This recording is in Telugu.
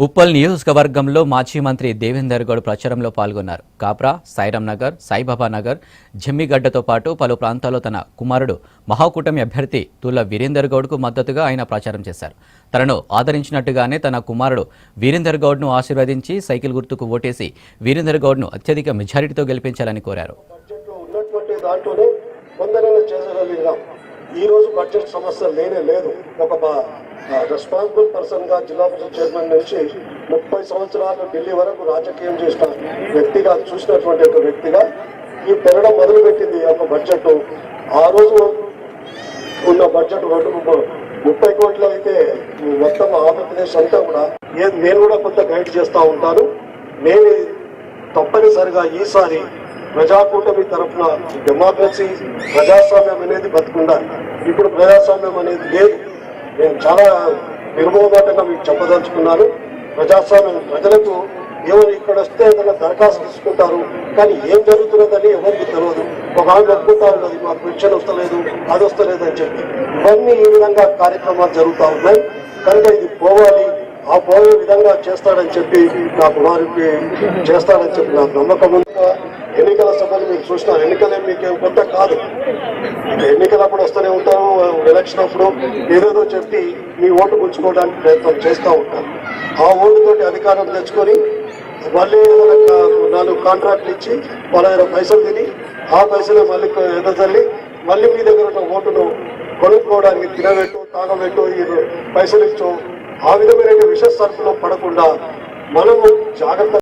ఉప్పల్ నియోజకవర్గంలో మాజీ మంత్రి దేవేందర్ గౌడ్ ప్రచారంలో పాల్గొన్నారు. కాప్రా, సాయిరాం నగర్, సాయిబాబా నగర్, జమ్మిగడ్డతో పాటు పలు ప్రాంతాల్లో తన కుమారుడు మహాకూటమి అభ్యర్థి తుల్ల వీరేందర్ గౌడ్కు మద్దతుగా ఆయన ప్రచారం చేశారు. తనను ఆదరించినట్టుగానే తన కుమారుడు వీరేందర్ గౌడ్ను ఆశీర్వదించి సైకిల్ గుర్తుకు ఓటేసి వీరేందర్ గౌడ్ను అత్యధిక మెజారిటీతో గెలిపించాలని కోరారు. ఈ రోజు బడ్జెట్ సమస్య లేనే లేదు. ఒక రెస్పాన్సిబుల్ పర్సన్ గా జిల్లా పరిషత్ చైర్మన్ నుంచి 30 సంవత్సరాలు ఢిల్లీ వరకు రాజకీయం చేసిన వ్యక్తిగా చూసినటువంటి ఒక వ్యక్తిగా ఈ పెరగడం మొదలుపెట్టింది ఒక బడ్జెట్. ఆ రోజు ఉన్న బడ్జెట్ 30 కోట్లు అయితే మొత్తం ఆంధ్రప్రదేశ్ అంతా కూడా నేను కూడా కొంత గైడ్ చేస్తూ ఉంటాను. నేను తప్పనిసరిగా ఈసారి ప్రజాకూటమి తరఫున డెమోక్రసీ ప్రజాస్వామ్యం అనేది బతుకుండాలి. ఇప్పుడు ప్రజాస్వామ్యం అనేది లేదు. నేను చాలా నిర్మోహమాటంగా మీకు చెప్పదలుచుకున్నాను. ప్రజాస్వామ్యం ప్రజలకు ఎవరు ఇక్కడ వస్తే ఏదైనా దరఖాస్తు తీసుకుంటారు, కానీ ఏం జరుగుతున్నదని ఎవరికి తెలియదు. ఒక ఆమె ఒప్పుకుంటా ఉన్నది, మాకు పెన్షన్ వస్తలేదు, అది వస్తలేదు అని చెప్పి ఇవన్నీ ఈ విధంగా కార్యక్రమాలు జరుగుతూ ఉన్నాయి. కనుక ఇది పోవాలి, ఆ పోయే విధంగా చేస్తాడని చెప్పి నా కుమారుడికి చేస్తాడని చెప్పి నాకు నమ్మకం ఉంది. ఎన్నికల సభలు మీరు చూసినారు. ఎన్నికలే మీకు కొత్త కాదు. ఎన్నికలప్పుడు వస్తూనే ఉంటారు, ఎలక్షన్ అప్పుడు ఏదేదో చెప్పి మీ ఓటు పుచ్చుకోవడానికి ప్రయత్నం చేస్తూ ఉంటారు. ఆ ఓటుతోటి అధికారం తెచ్చుకొని మళ్ళీ 4 కాంట్రాక్ట్లు ఇచ్చి వాళ్ళ దగ్గర పైసలు తిని ఆ పైసలు మళ్ళీ ఎదజల్లి మళ్ళీ మీ దగ్గర ఉన్న ఓటును కొనుక్కోవడానికి తినబెట్టు, తాగబెట్టు, ఈ పైసలు ఇచ్చు, ఆ విధమైన విష సరుకులో పడకుండా మనము జాగ్రత్త